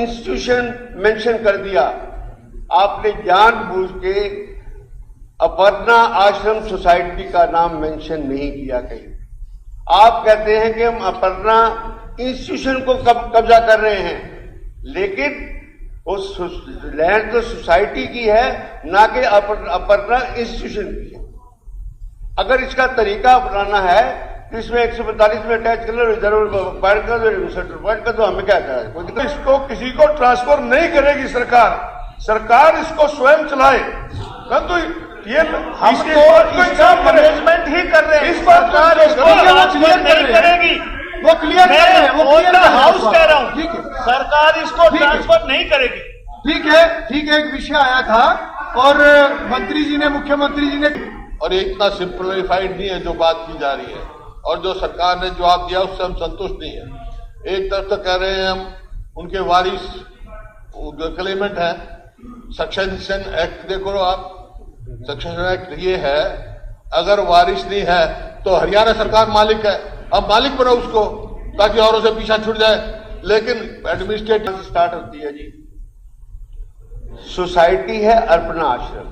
Institution mention कर दिया। आपने जानबूझ के अपर्णा आश्रम सोसाइटी का नाम मेंशन नहीं किया कहीं। आप कहते हैं कि हम अपर्णा इंस्टीट्यूशन को कब्जा कर रहे हैं, लेकिन उस लैंड तो सोसाइटी की है, ना कि अपर्णा इंस्टीट्यूशन की है। अगर इसका तरीका अपनाना है तो इसमें 145 में अटैच कर लो, रिजर्व पॉइंट कर दो, रिजर्व पॉइंट कर दो, हमें क्या करें। तो इसको किसी को ट्रांसफर नहीं करेगी सरकार, सरकार इसको स्वयं चलाए। परंतु ये हम तो इसका मैनेजमेंट ही कर रहे हैं, इस बात को ट्रांसफर नहीं करेगी, वो क्लियर कर रहे हैं, वो क्लियर हाउस कह रहा हूँ। ठीक है, सरकार इसको ट्रांसफर नहीं करेगी। ठीक है, ठीक है। एक विषय आया था और मंत्री जी ने, मुख्यमंत्री जी ने, और ये इतना सिंप्लीफाइड नहीं है जो बात की जा रही है, और जो सरकार ने जवाब दिया उससे हम संतुष्ट नहीं है। एक तरफ तो कह रहे हैं हम उनके वारिस क्लेमेंट है, सक्सेशन एक्ट देखो आप, सक्सेशन एक्ट ये है, अगर वारिस नहीं है तो हरियाणा सरकार मालिक है, अब मालिक बनो उसको ताकि औरों से पीछा छूट जाए। लेकिन एडमिनिस्ट्रेटिव स्टार्ट होती है जी, सोसाइटी है अर्पणा आश्रम,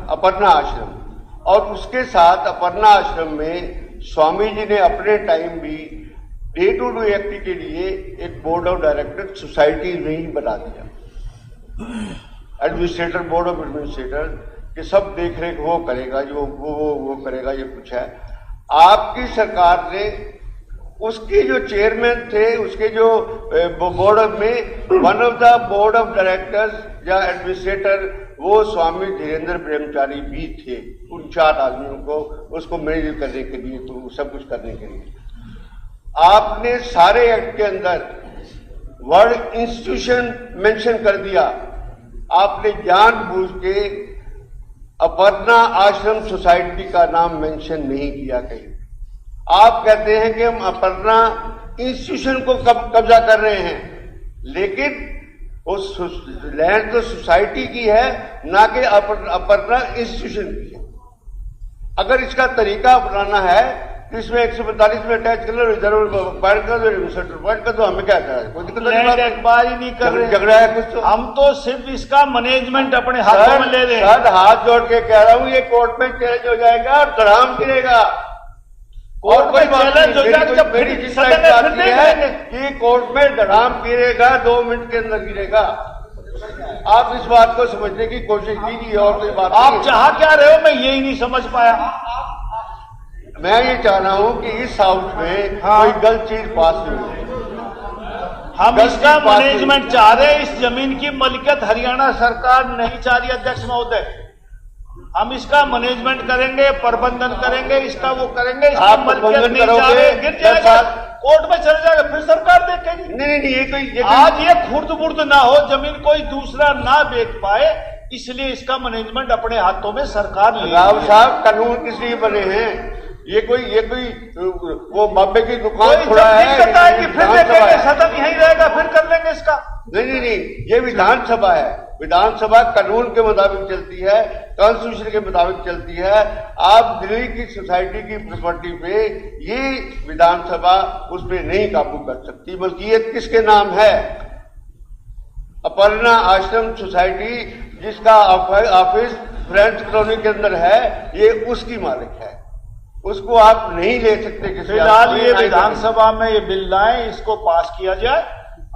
अपर्णा आश्रम, और उसके साथ अपर्णा आश्रम में स्वामी जी ने अपने टाइम भी डे टू डे एक्ट के लिए एक बोर्ड ऑफ डायरेक्टर सोसाइटी में ही बना दिया। एडमिनिस्ट्रेटर, बोर्ड ऑफ एडमिनिस्ट्रेटर कि सब देख रेख वो करेगा, जो वो करेगा, ये कुछ है। आपकी सरकार ने उसके जो चेयरमैन थे, उसके जो बोर्ड में one of the board of directors या एडमिनिस्ट्रेटर वो स्वामी धीरेन्द्र ब्रह्मचारी भी थे। उन 4 आदमियों को उसको मैनेज करने के लिए, तो सब कुछ करने के लिए आपने सारे एक्ट के अंदर वर्ड इंस्टीट्यूशन मेंशन कर दिया। आपने जानबूझ के अपर्णा आश्रम सोसाइटी का नाम मेंशन नहीं किया कहीं। आप कहते हैं कि हम अपर्णा इंस्टीट्यूशन को कब्जा कर रहे हैं, लेकिन उस लैंड तो सोसाइटी की है, ना कि अपर्णा इंस्टीट्यूशन की है। अगर इसका तरीका अपनाना है तो इसमें 145 में अटैच कर लो, रिजर्व पॉइंट कर दो, रिजर्व पॉइंट कर दो, हमें क्या करें। कोई दिक्कत नहीं कर रहे, झगड़ा है कुछ तो हम तो सिर्फ इसका मैनेजमेंट अपने हाथों में ले रहे हैं। सर हाथ जोड़ के कह रहा हूं, ये कोर्ट में चैलेंज हो जाएगा और धड़ाम गिरेगा। कोर्ट में चैलेंज हो जाएगा जब मेरी सदन है कि कोर्ट में धड़ाम गिरेगा, 2 मिनट के अंदर गिरेगा। आप इस बात को समझने की कोशिश कीजिए, और कोई बात आप चाह क्या रहे हो, मैं यही नहीं समझ पाया। मैं ये चाह रहा हूं कि इस हाउस में कोई गलत चीज पास नहीं हो। हम इसका मैनेजमेंट चाह रहे हैं। इस जमीन की मलिकियत हरियाणा सरकार नहीं चाह रही अध्यक्ष महोदय। हम इसका मैनेजमेंट करेंगे, प्रबंधन करेंगे, इसका वो करेंगे। इसका मलिकियत नहीं चाह रहे, गिर जाएगा, कोर्ट में चले जाएगा, फिर सरकार देखेगी। नहीं, ये कोई आज ये खुर्द बुर्द ना हो, जमीन कोई दूसरा ना बेच पाए, इसलिए इसका मैनेजमेंट अपने हाथों में सरकार ले। राव साहब, कानून किस लिए बने हैं? ये कोई वो बाबे की दुकान खुला है कि फिर देखेंगे, सदन यहीं रहेगा, फिर कर लेंगे इसका। नहीं, ये विधानसभा है। विधानसभा कानून के मुताबिक चलती है, कॉन्स्टिट्यूशन के मुताबिक चलती है। आप दिल्ली की सोसाइटी की प्रॉपर्टी पे ये विधानसभा उस पर नहीं काबू कर सकती, बल्कि ये किसके नाम है? अपर्णा आश्रम सोसाइटी, जिसका ऑफिस फ्रेंच कॉलोनी के अंदर है, ये उसकी मालिक है। उसको आप नहीं ले सकते किसी। फिलहाल ये विधानसभा में ये बिल लाए, इसको पास किया जाए,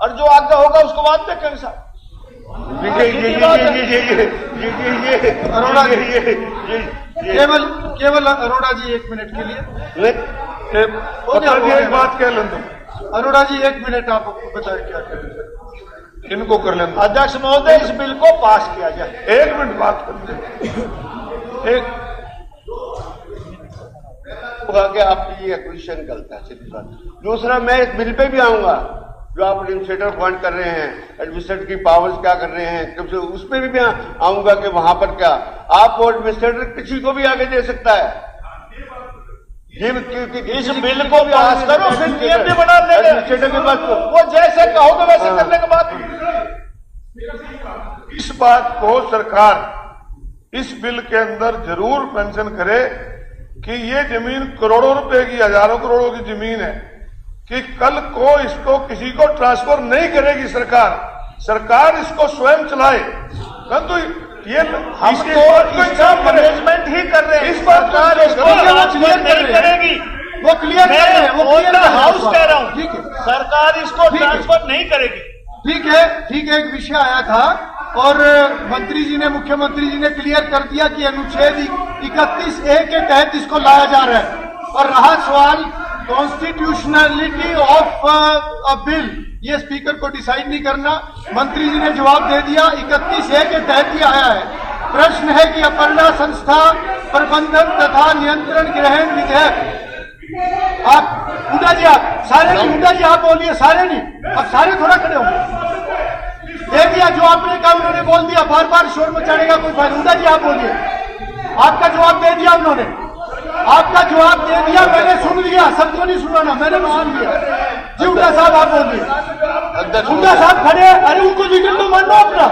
और जो आगे होगा उसको बाद में करें साहब। अरोड़ा जी, केवल अरोड़ा जी 1 मिनट के लिए एक बात कह लें। अरोड़ा जी 1 मिनट आप बताएं क्या करें। इनको कर लें अध्यक्ष महोदय, इस बिल को पास किया जाए। 1 मिनट बात करते एक कि आपकी ये एक्विजिशन गलत है, सीधी बात। दूसरा, मैं इस बिल पे भी आऊंगा जो आप एडमिनिस्ट्रेटर अपॉइंट कर रहे हैं, एडमिनिस्ट्रेटर की पावर्स क्या कर रहे हैं, कब से उस पर भी आऊंगा कि वहां पर क्या आप वो एडमिनिस्ट्रेटर किसी को भी आगे दे सकता है। ये इस बिल को पास करो, फिर नियम भी बना लेंगे। एडमिनिस्ट्रेटर के पास वो जैसे कहोगे वैसे करने के बाद इस बात को सरकार इस बिल के अंदर जरूर मेंशन करे कि ये जमीन करोड़ों रुपए की, हजारों करोड़ों की जमीन है, कि कल को इसको किसी को ट्रांसफर नहीं करेगी सरकार इसको स्वयं चलाए। परंतु ये हम इसकी तो बात को इसका इंसान करे। मैनेजमेंट ही कर रहे हैं। इस बात को सरकार इंसान इसको करे। ट्रांसफर नहीं करेगी। वो क्लियर कर रहे हैं, वो मैं क्लियर कर रहे हैं। हाउस कह रहा ठीक हूँ, है, सरकार इसको ठीक है। ट्रांसफर नहीं करेगी। ठीक है, एक विषय आया था और मंत्री जी ने, मुख्यमंत्री जी ने क्लियर कर दिया कि अनुच्छेद 31A के तहत इसको लाया जा रहा है। और रहा सवाल कॉन्स्टिट्यूशनलिटी ऑफ अ बिल, ये स्पीकर को डिसाइड नहीं करना, मंत्री जी ने जवाब दे दिया 31A के तहत ही आया है। प्रश्न है कि अपर्णा संस्था प्रबंधन तथा नियंत्रण ग्रहण विधेयक, आप हुड्डा जी, आप सारे नहीं, हुड्डा जी आप बोलिए, सारे नहीं, अब सारे थोड़ा खड़े होंगे। दे दिया जो आपने कहा, उन्होंने बोल दिया, बार बार शोर मचाने का कोई फायदा। हुड्डा जी आप बोलिए, आपका जवाब दे दिया उन्होंने, आपका जवाब दे दिया, मैंने सुन लिया, सबको नहीं सुना ना, मैंने भी सुन लिया। जी हुड्डा साहब आप बोलिए। हुड्डा साहब खड़े, अरे उनको लीडर तो मान लो अपना,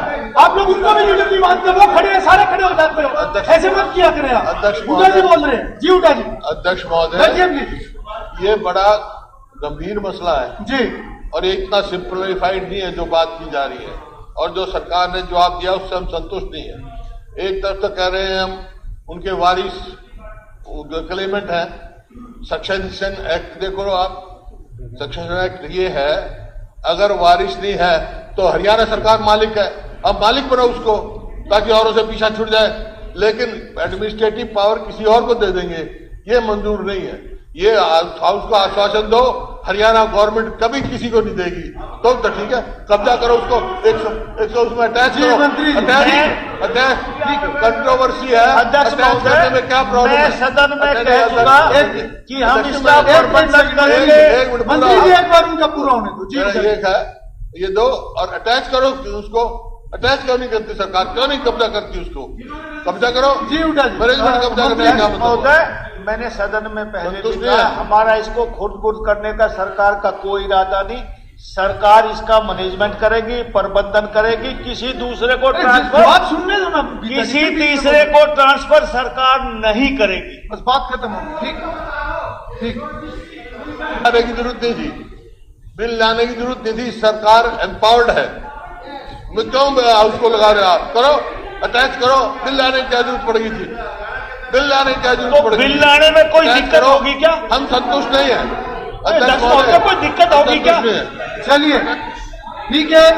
आप लोग उनको भी लीडर नहीं मानते, वो खड़े हैं, सारे खड़े हो जाते हो, ऐसे मत किया करें आप। हुड्डा जी बोल रहे हैं। जी हुड्डा जी, अध्यक्ष महोदय, बैठिए प्लीज। ये बड़ा गंभीर मसला है जी, और ये इतना सिंप्लीफाइड नहीं है जो बात की जा रही है, और जो सरकार ने जवाब दिया उससे हम संतुष्ट नहीं है। एक तरफ तो कह रहे हैं हम उनके वारिस क्लेमेंट है। सक्सेशन एक्ट देखो आप, सक्सेशन एक्ट ये है, अगर वारिस नहीं है तो हरियाणा सरकार मालिक है, अब मालिक बनो उसको ताकि औरों से पीछा छूट जाए, लेकिन एडमिनिस्ट्रेटिव पावर किसी और को दे देंगे, ये मंजूर नहीं है। ये हाउस को आश्वासन दो, हरियाणा गवर्नमेंट कभी किसी को नहीं देगी, तो ठीक है, कब्जा करो उसको, एक सौ उसमें अटैच जी, करो, मंत्री जी, अटैच कंट्रोवर्सी है, अध्यक्ष अटैच करने में क्या प्रॉब्लम है? मैं सदन में अटैच- कह चुका अटैच- कि हम अटैच- इसका प्रबंधन करेंगे। एक मिनट पूरा- मंत्री जी एक बार उनका पूरा होने दो। जी मेरा हुड्डा ये जी। है, ये दो और अटैच करो उसको। अटैच क्यों नहीं करती सरकार, क्यों नहीं कब्जा करती उसको? कब्जा करो जी हुड्डा जी, मैनेजमेंट कब्जा करने का क्या मतलब? महोदय, मैंने सदन में पहले संतुष्ट भी नहीं कहा, है। हमारा इसको खुद करने का सरकार का कोई इरादा नहीं। सरकार इसका मैनेजमेंट करेगी, प्रबंधन करेगी, किसी दूसरे को जवाब ट्रांसफर, सुनने दो ना, किसी तीसरे को ट्रांसफर सरकार नहीं करेगी। बस बात खत्म होगी। ठीक, लाने की जरूरत नहीं थी, बिल लाने की जरूरत नहीं थी, सरकार एम्पावर्ड है। मैं क्यों उसको लगा रहे हो आप? करो, अटैच करो, बिल लाने की क्या जरूरत पड़ेगी थी? बिल लाने की क्या जरूरत तो पड़ेगी? बिल लाने में कोई अटैच दिक्कत करो, होगी क्या? हम संतुष्ट नहीं है। अध्यक्ष महोदय, कोई दिक्कत होगी क्या? संतुष्ट नहीं है। चलिए ठीक है।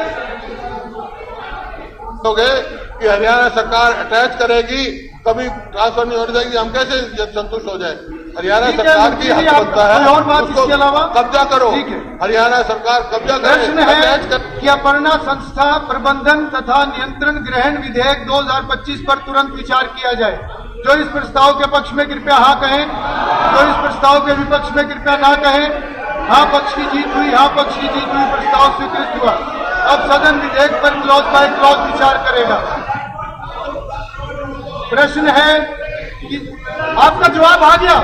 कहोगे कि हरियाणा सरकार अटैच करेगी, कभी ट्रांसफर नहीं होने देगी, हम कैसे संतुष्ट हो जाए? हरियाणा ठीक है, सरकार मंत्री की जी, हक आप बनता है कोई और बात उसको इसके अलावा? कब्जा करो। ठीक है। हरियाणा सरकार कब्जा प्रश्न करे, अटैच है कर। कि अपर्णा संस्था प्रबंधन तथा नियंत्रण ग्रहण विधेयक 2025 पर तुरंत विचार किया जाए। जो इस प्रस्ताव के पक्ष में कृपया हाँ कहें, जो इस प्रस्ताव के विपक्ष में कृपया ना कहें। हाँ पक्ष की जीत हुई, हाँ पक्ष की जीत हुई, प्रस्ताव स्वीकृत हुआ। अब सदन विधेयक पर क्लॉज बाय क्लॉज विचार करेगा। प्रश्न है कि आपका जवाब आ गया,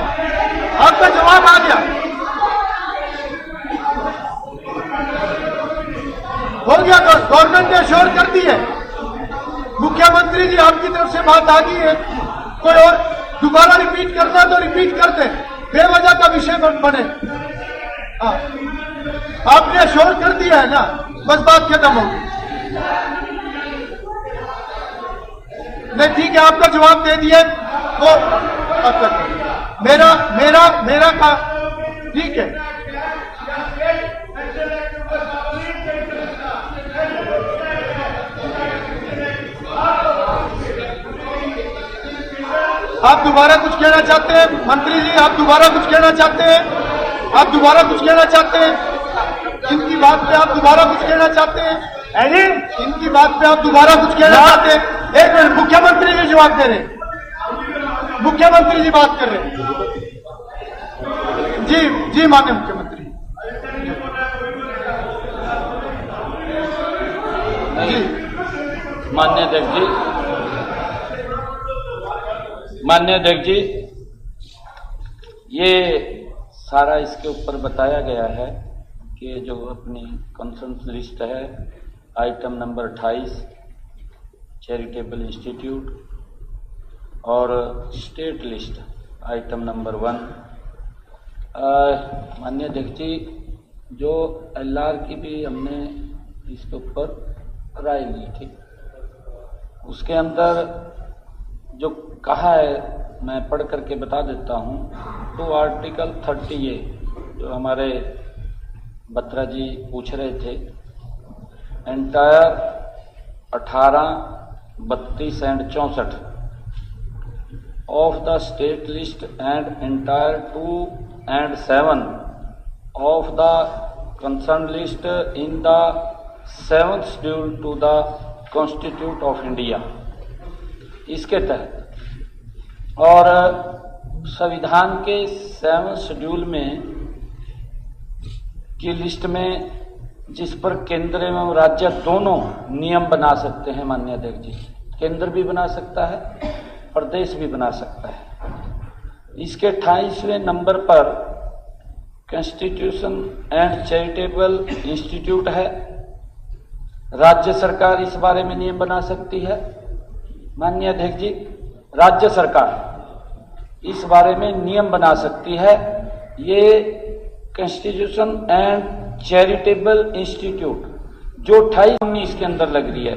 आपका जवाब आ गया, हो गया। गवर्नमेंट ने श्योर कर दी है। मुख्यमंत्री जी आपकी तरफ से बात आ गई है, कोई और दोबारा रिपीट करना तो रिपीट करते, बेवजह का विषय बने। हाँ, आपने श्योर कर दिया है ना, बस बात खत्म होगी। नहीं ठीक है, आपका जवाब दे दिया वो आपका, मेरा का ठीक है। आप दोबारा कुछ कहना चाहते हैं मंत्री जी? आप दोबारा कुछ कहना चाहते हैं? आप दोबारा कुछ कहना चाहते हैं? इनकी बात पे आप दोबारा कुछ कहना चाहते हैं? अरे इनकी बात पे आप दोबारा कुछ कहना चाहते हैं? एक मिनट, मुख्यमंत्री जी जवाब दे रहे हैं, मुख्यमंत्री जी बात कर रहे हैं। जी जी माननीय मुख्यमंत्री जी। माननीय अध्यक्ष जी, ये सारा इसके ऊपर बताया गया है कि जो अपनी कंसर्न लिस्ट है, आइटम नंबर 28 चैरिटेबल इंस्टीट्यूट और स्टेट लिस्ट आइटम नंबर 1। माननीय अध्यक्ष जी, जो LR की भी हमने इसके ऊपर राय ली थी, उसके अंदर जो कहा है मैं पढ़ करके बता देता हूँ। तो आर्टिकल 30A जो हमारे बत्रा जी पूछ रहे थे, entire 18, 32 and 64 of the state list and entire 2 and 7 of the concern list in the 7th schedule to the constitute of India, इसके तहत और संविधान के 7वें शेड्यूल में की लिस्ट में जिस पर केंद्र एवं राज्य दोनों नियम बना सकते हैं माननीय अध्यक्ष जी, केंद्र भी बना सकता है, प्रदेश भी बना सकता है। इसके 28वें नंबर पर कॉन्स्टिट्यूशन एंड चैरिटेबल इंस्टीट्यूट है। राज्य सरकार इस बारे में नियम बना सकती है माननीय अध्यक्ष जी, राज्य सरकार इस बारे में नियम बना सकती है। ये कॉन्स्टिट्यूशन एंड चैरिटेबल इंस्टीट्यूट जो 28-19 के अंदर लग रही है,